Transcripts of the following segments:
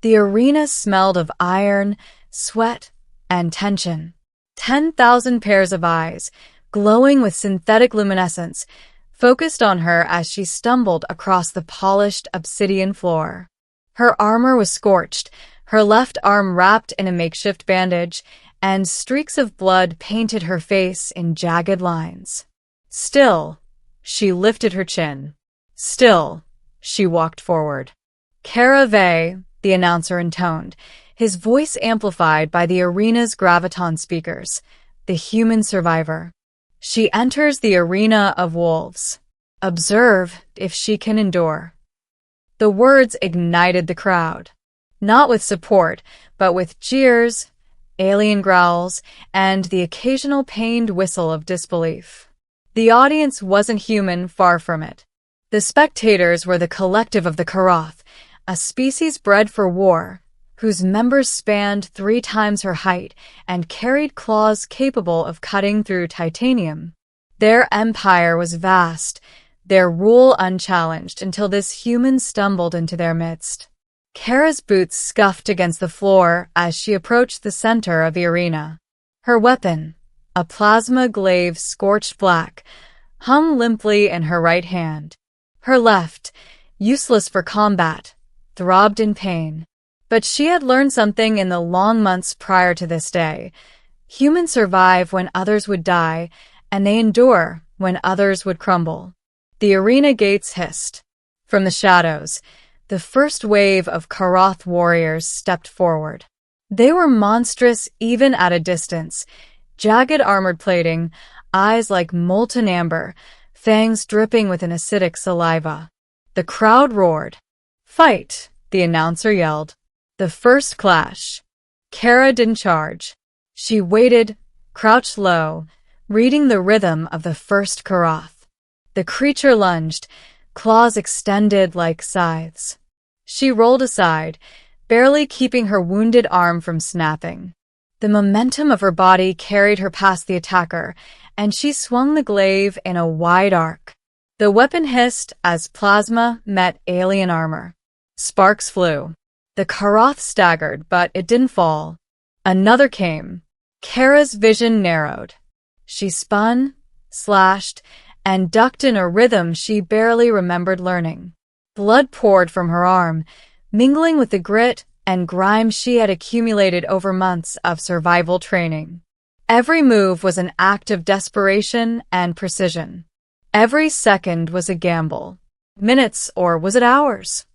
The arena smelled of iron, sweat, and tension. 10,000 pairs of eyes, glowing with synthetic luminescence, focused on her as she stumbled across the polished obsidian floor. Her armor was scorched, her left arm wrapped in a makeshift bandage, and streaks of blood painted her face in jagged lines. Still, she lifted her chin. Still, she walked forward. "Kara Vey," the announcer intoned, his voice amplified by the arena's graviton speakers, "the human survivor. She enters the arena of wolves. Observe if she can endure." The words ignited the crowd, not with support, but with jeers, alien growls, and the occasional pained whistle of disbelief. The audience wasn't human, far from it. The spectators were the collective of the Karath, a species bred for war, whose members spanned 3 times her height and carried claws capable of cutting through titanium. Their empire was vast, their rule unchallenged until this human stumbled into their midst. Kara's boots scuffed against the floor as she approached the center of the arena. Her weapon, a plasma glaive scorched black, hung limply in her right hand. Her left, useless for combat, throbbed in pain. But she had learned something in the long months prior to this day. Humans survive when others would die, and they endure when others would crumble. The arena gates hissed. From the shadows, the first wave of Karath warriors stepped forward. They were monstrous even at a distance, jagged armored plating, eyes like molten amber, fangs dripping with an acidic saliva. The crowd roared. "Fight!" the announcer yelled. The first clash. Kara didn't charge. She waited, crouched low, reading the rhythm of the first Karath. The creature lunged, claws extended like scythes. She rolled aside, barely keeping her wounded arm from snapping. The momentum of her body carried her past the attacker, and she swung the glaive in a wide arc. The weapon hissed as plasma met alien armor. Sparks flew. The Karath staggered, but it didn't fall. Another came. Kara's vision narrowed. She spun, slashed, and ducked in a rhythm she barely remembered learning. Blood poured from her arm, mingling with the grit and grime she had accumulated over months of survival training. Every move was an act of desperation and precision. Every second was a gamble. Minutes, or was it hours,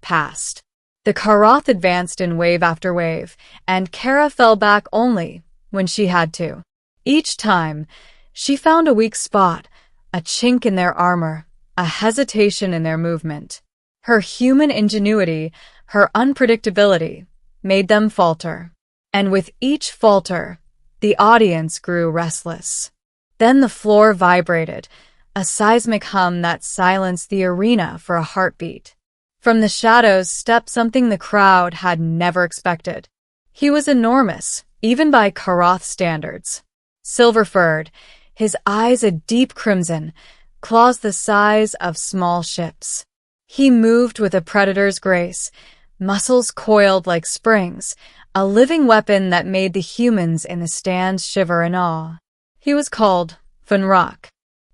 passed. The Karath advanced in wave after wave, and Kara fell back only when she had to. Each time, she found a weak spot, a chink in their armor, a hesitation in their movement. Her human ingenuity, her unpredictability, made them falter. And with each falter, the audience grew restless. Then the floor vibrated, a seismic hum that silenced the arena for a heartbeat. From the shadows stepped something the crowd had never expected. He was enormous, even by Karath standards. Silver-furred, his eyes a deep crimson, claws the size of small ships. He moved with a predator's grace, muscles coiled like springs, a living weapon that made the humans in the stands shiver in awe. He was called Funrak,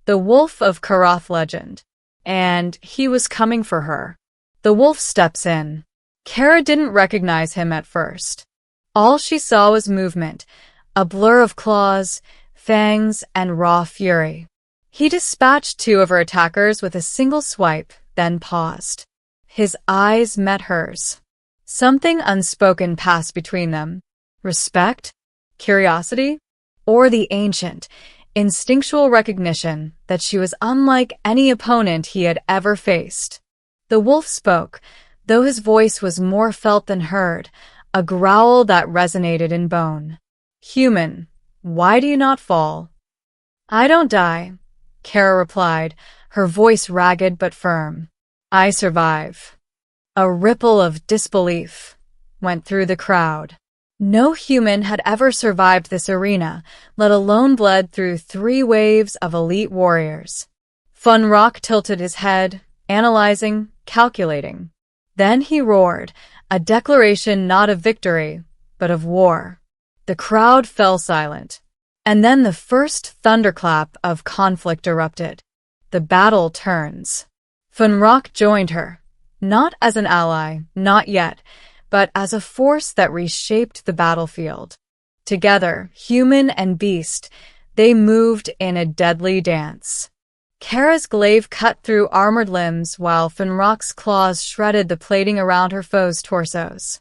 the wolf of Karath legend, and he was coming for her. The wolf steps in. Kara didn't recognize him at first. All she saw was movement, a blur of claws, fangs, and raw fury. He dispatched 2 of her attackers with a single swipe, then paused. His eyes met hers. Something unspoken passed between them. Respect? Curiosity? Or the ancient, instinctual recognition that she was unlike any opponent he had ever faced. The wolf spoke, though his voice was more felt than heard, a growl that resonated in bone. "Human, why do you not fall?" "I don't die," Kara replied, her voice ragged but firm. "I survive." A ripple of disbelief went through the crowd. No human had ever survived this arena, let alone bled through 3 waves of elite warriors. Funrak tilted his head, analyzing, calculating. Then he roared, a declaration not of victory, but of war. The crowd fell silent. And then the first thunderclap of conflict erupted. The battle turns. Funrock joined her, not as an ally, not yet, but as a force that reshaped the battlefield. Together, human and beast, they moved in a deadly dance. Kara's glaive cut through armored limbs while Funrock's claws shredded the plating around her foes' torsos.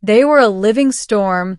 They were a living storm,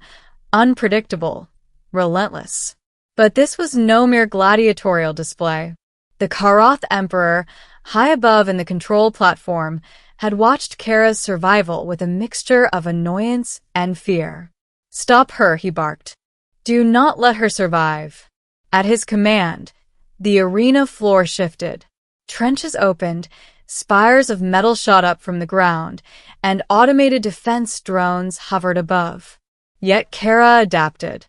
unpredictable, relentless. But this was no mere gladiatorial display. The Karath Emperor, high above in the control platform, had watched Kara's survival with a mixture of annoyance and fear. "Stop her," he barked. "Do not let her survive." At his command, the arena floor shifted. Trenches opened, spires of metal shot up from the ground, and automated defense drones hovered above. Yet Kara adapted.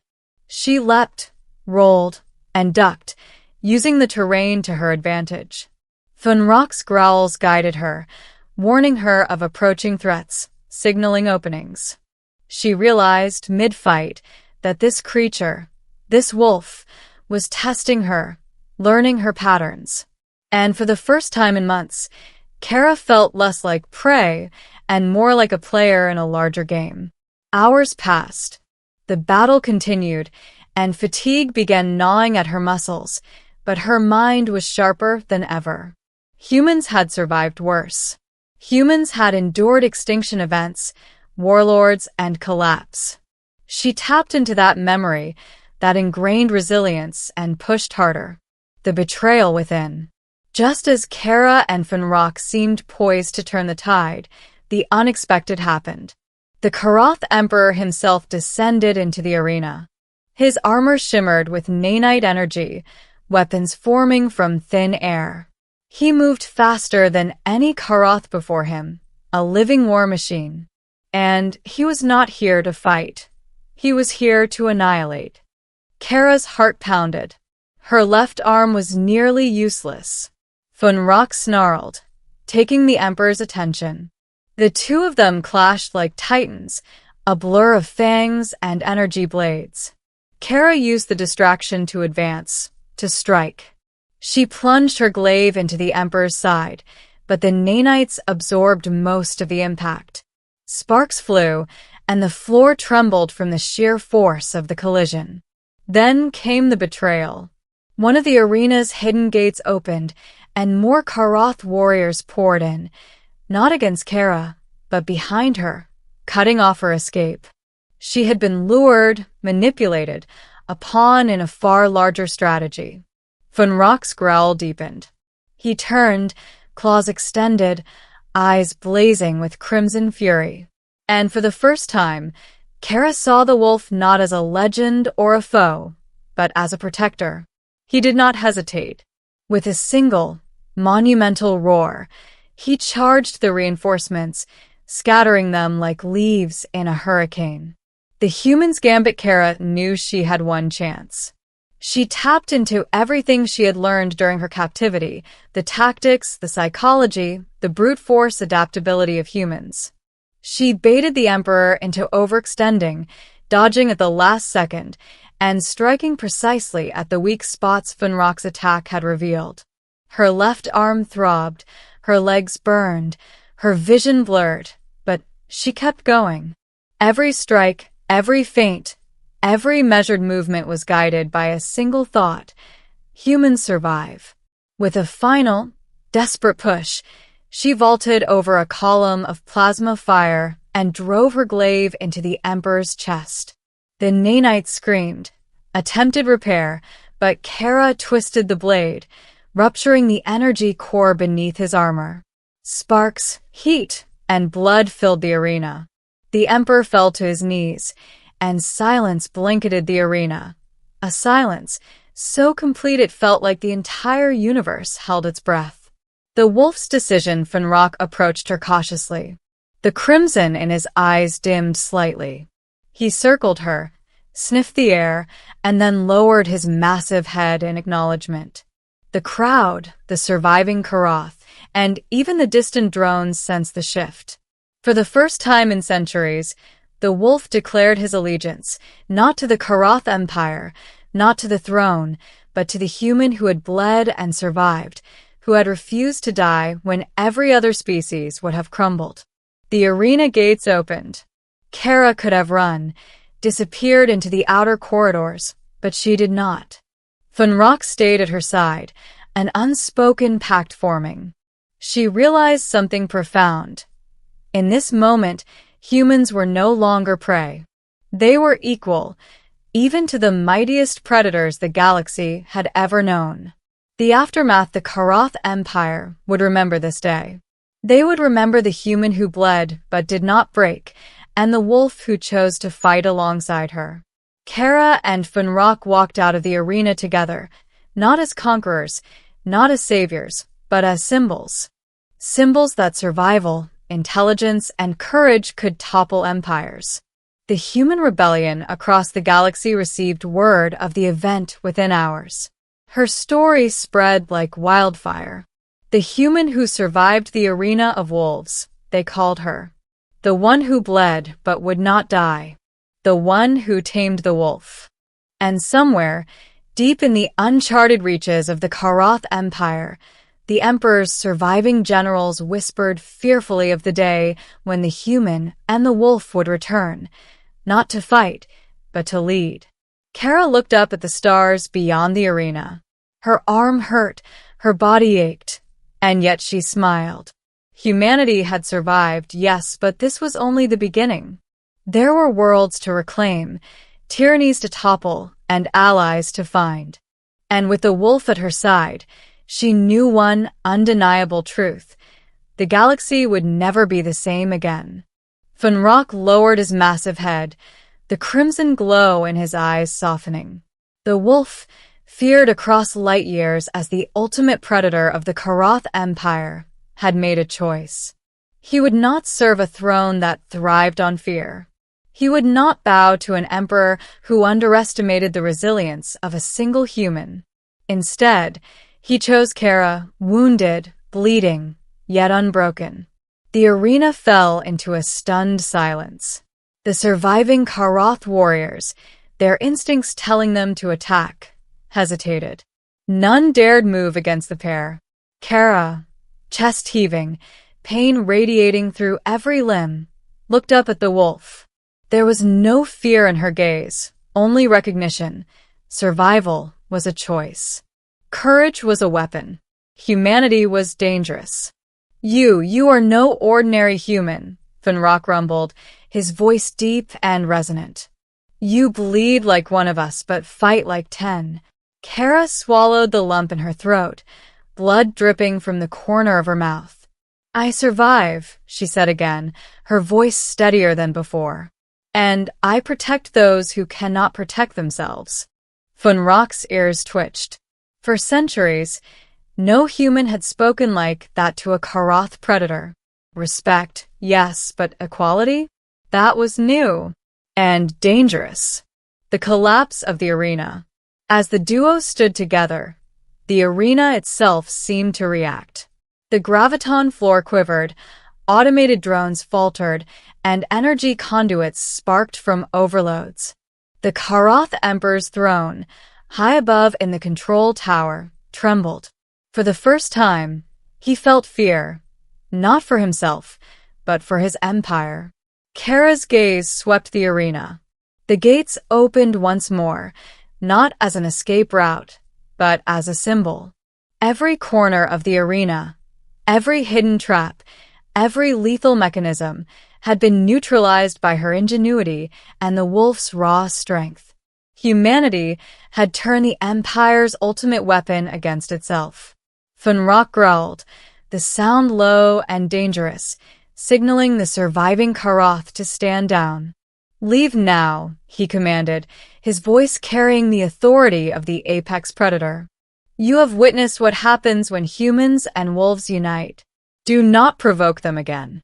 She leapt, rolled, and ducked, using the terrain to her advantage. Funrock's growls guided her, warning her of approaching threats, signaling openings. She realized, mid-fight, that this creature, this wolf, was testing her, learning her patterns. And for the first time in months, Kara felt less like prey and more like a player in a larger game. Hours passed. The battle continued, and fatigue began gnawing at her muscles, but her mind was sharper than ever. Humans had survived worse. Humans had endured extinction events, warlords, and collapse. She tapped into that memory, that ingrained resilience, and pushed harder. The betrayal within. Just as Kara and Funrock seemed poised to turn the tide, the unexpected happened. The Karath Emperor himself descended into the arena. His armor shimmered with nanite energy, weapons forming from thin air. He moved faster than any Karath before him, a living war machine. And he was not here to fight. He was here to annihilate. Kara's heart pounded. Her left arm was nearly useless. Funrock snarled, taking the Emperor's attention. The two of them clashed like titans, a blur of fangs and energy blades. Kara used the distraction to advance, to strike. She plunged her glaive into the Emperor's side, but the nanites absorbed most of the impact. Sparks flew, and the floor trembled from the sheer force of the collision. Then came the betrayal. One of the arena's hidden gates opened, and more Karath warriors poured in, not against Kara, but behind her, cutting off her escape. She had been lured, manipulated, a pawn in a far larger strategy. Funrock's growl deepened. He turned, claws extended, eyes blazing with crimson fury. And for the first time, Kara saw the wolf not as a legend or a foe, but as a protector. He did not hesitate. With a single, monumental roar, he charged the reinforcements, scattering them like leaves in a hurricane. The human's gambit Kara knew she had one chance. She tapped into everything she had learned during her captivity, the tactics, the psychology, the brute force adaptability of humans. She baited the Emperor into overextending, dodging at the last second, and striking precisely at the weak spots Funrock's attack had revealed. Her left arm throbbed, her legs burned, her vision blurred, but she kept going. Every strike, every feint, every measured movement was guided by a single thought: humans survive. With a final, desperate push, she vaulted over a column of plasma fire and drove her glaive into the Emperor's chest. The nanite screamed, attempted repair, but Kara twisted the blade, rupturing the energy core beneath his armor. Sparks, heat, and blood filled the arena. The Emperor fell to his knees, and silence blanketed the arena. A silence so complete it felt like the entire universe held its breath. The wolf's decision, Funrock approached her cautiously. The crimson in his eyes dimmed slightly. He circled her, sniffed the air, and then lowered his massive head in acknowledgement. The crowd, the surviving Karath, and even the distant drones sensed the shift. For the first time in centuries, the wolf declared his allegiance, not to the Karath Empire, not to the throne, but to the human who had bled and survived, who had refused to die when every other species would have crumbled. The arena gates opened. Kara could have run, disappeared into the outer corridors, but she did not. Funrock stayed at her side, an unspoken pact forming. She realized something profound. In this moment, humans were no longer prey. They were equal, even to the mightiest predators the galaxy had ever known. The aftermath, the Karath Empire would remember this day. They would remember the human who bled but did not break, and the wolf who chose to fight alongside her. Kara and Funrock walked out of the arena together, not as conquerors, not as saviors, but as symbols. Symbols that survival, intelligence, and courage could topple empires. The human rebellion across the galaxy received word of the event within hours. Her story spread like wildfire. The human who survived the arena of wolves, they called her. The one who bled but would not die. The one who tamed the wolf. And somewhere, deep in the uncharted reaches of the Karath Empire, the Emperor's surviving generals whispered fearfully of the day when the human and the wolf would return, not to fight, but to lead. Kara looked up at the stars beyond the arena. Her arm hurt, her body ached, and yet she smiled. Humanity had survived, yes, but this was only the beginning. There were worlds to reclaim, tyrannies to topple, and allies to find. And with the wolf at her side, she knew one undeniable truth. The galaxy would never be the same again. Funrock lowered his massive head, the crimson glow in his eyes softening. The wolf, feared across light years as the ultimate predator of the Karath Empire, had made a choice. He would not serve a throne that thrived on fear. He would not bow to an emperor who underestimated the resilience of a single human. Instead, he chose Kara, wounded, bleeding, yet unbroken. The arena fell into a stunned silence. The surviving Karath warriors, their instincts telling them to attack, hesitated. None dared move against the pair. Kara, chest heaving, pain radiating through every limb, looked up at the wolf. There was no fear in her gaze, only recognition. Survival was a choice. Courage was a weapon. Humanity was dangerous. You are no ordinary human, Funrock rumbled, his voice deep and resonant. You bleed like one of us, but fight like 10. Kara swallowed the lump in her throat, blood dripping from the corner of her mouth. I survive, she said again, her voice steadier than before. And I protect those who cannot protect themselves. Funrock's ears twitched. For centuries, no human had spoken like that to a Karath predator. Respect, yes, but equality? That was new. And dangerous. The collapse of the arena. As the duo stood together, the arena itself seemed to react. The graviton floor quivered, automated drones faltered, and energy conduits sparked from overloads. The Karath Emperor's throne, high above in the control tower, trembled. For the first time, he felt fear, not for himself, but for his empire. Kara's gaze swept the arena. The gates opened once more, not as an escape route, but as a symbol. Every corner of the arena, every hidden trap, every lethal mechanism had been neutralized by her ingenuity and the wolf's raw strength. Humanity had turned the Empire's ultimate weapon against itself. Funrock growled, the sound low and dangerous, signaling the surviving Karath to stand down. Leave now, he commanded, his voice carrying the authority of the apex predator. You have witnessed what happens when humans and wolves unite. Do not provoke them again.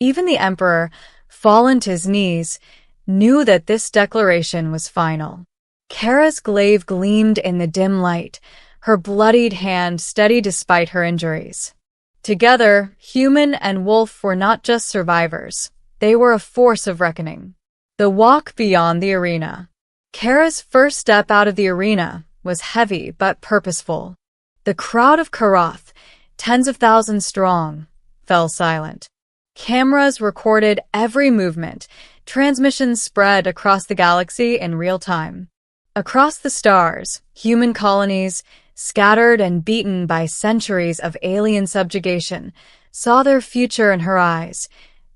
Even the Emperor, fallen to his knees, knew that this declaration was final. Kara's glaive gleamed in the dim light, her bloodied hand steady despite her injuries. Together, human and wolf were not just survivors. They were a force of reckoning. The walk beyond the arena. Kara's first step out of the arena was heavy but purposeful. The crowd of Karath, tens of thousands strong, fell silent. Cameras recorded every movement. Transmissions spread across the galaxy in real time. Across the stars, human colonies, scattered and beaten by centuries of alien subjugation, saw their future in her eyes: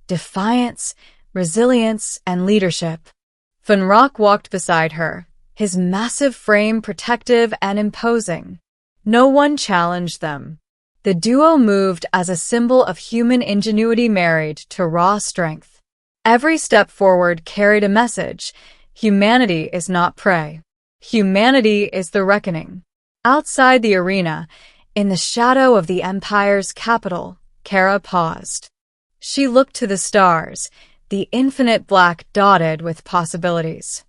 defiance, resilience, and leadership. Funrock walked beside her, his massive frame protective and imposing. No one challenged them. The duo moved as a symbol of human ingenuity married to raw strength. Every step forward carried a message: humanity is not prey. Humanity is the reckoning. Outside the arena, in the shadow of the Empire's capital, Kara paused. She looked to the stars, the infinite black dotted with possibilities.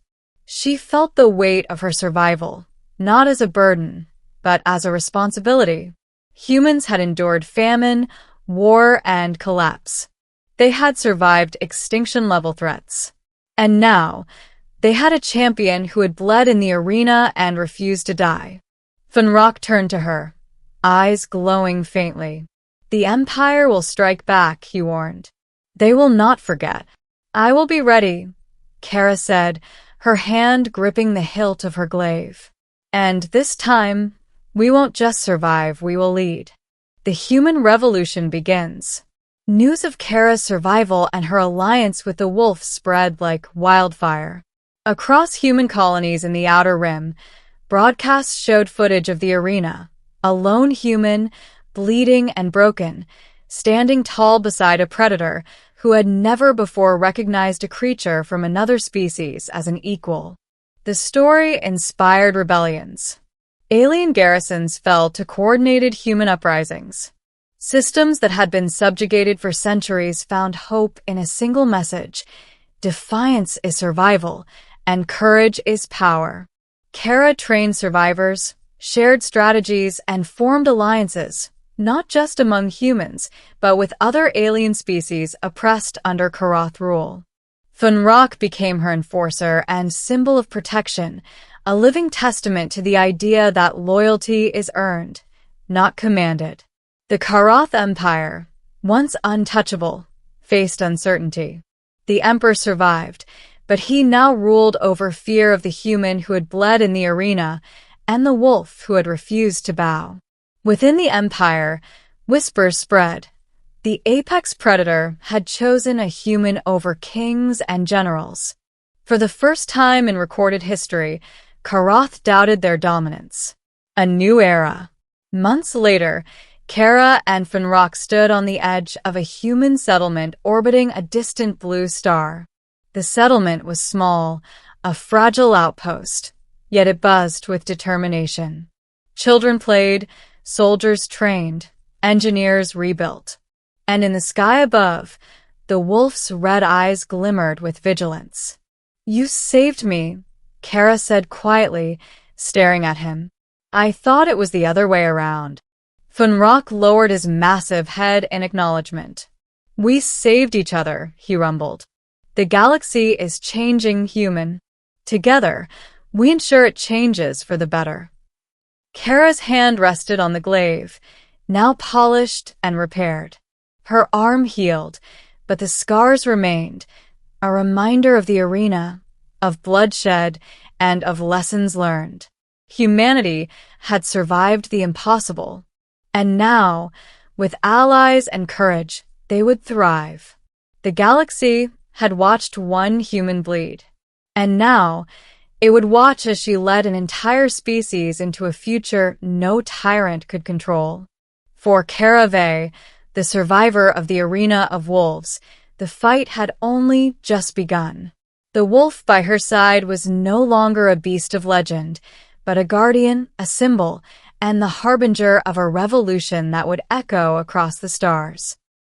She felt the weight of her survival, not as a burden, but as a responsibility. Humans had endured famine, war, and collapse. They had survived extinction-level threats. And now, they had a champion who had bled in the arena and refused to die. Funrock turned to her, eyes glowing faintly. "The Empire will strike back," he warned. "They will not forget." "I will be ready," Kara said, her hand gripping the hilt of her glaive. "And this time, we won't just survive, we will lead." The human revolution begins. News of Kara's survival and her alliance with the wolf spread like wildfire. Across human colonies in the Outer Rim, broadcasts showed footage of the arena, a lone human, bleeding and broken, standing tall beside a predator who had never before recognized a creature from another species as an equal. The story inspired rebellions. Alien garrisons fell to coordinated human uprisings. Systems that had been subjugated for centuries found hope in a single message: defiance is survival, and courage is power. Kara trained survivors, shared strategies, and formed alliances, not just among humans, but with other alien species oppressed under Karath rule. Funrock became her enforcer and symbol of protection, a living testament to the idea that loyalty is earned, not commanded. The Karath Empire, once untouchable, faced uncertainty. The Emperor survived, but he now ruled over fear of the human who had bled in the arena and the wolf who had refused to bow. Within the Empire, whispers spread. The apex predator had chosen a human over kings and generals. For the first time in recorded history, Karath doubted their dominance. A new era. Months later, Kara and Funrock stood on the edge of a human settlement orbiting a distant blue star. The settlement was small, a fragile outpost, yet it buzzed with determination. Children played, soldiers trained, engineers rebuilt. And in the sky above, the wolf's red eyes glimmered with vigilance. "You saved me," Kara said quietly, staring at him. "I thought it was the other way around." Funrock lowered his massive head in acknowledgement. "We saved each other," he rumbled. "The galaxy is changing, human. Together, we ensure it changes for the better." Kara's hand rested on the glaive, now polished and repaired. Her arm healed, but the scars remained, a reminder of the arena, of bloodshed, and of lessons learned. Humanity had survived the impossible, and now, with allies and courage, they would thrive. The galaxy had watched one human bleed, and now it would watch as she led an entire species into a future no tyrant could control. For Kara Vey, the survivor of the arena of wolves, the fight had only just begun. The wolf by her side was no longer a beast of legend, but a guardian, a symbol, and the harbinger of a revolution that would echo across the stars.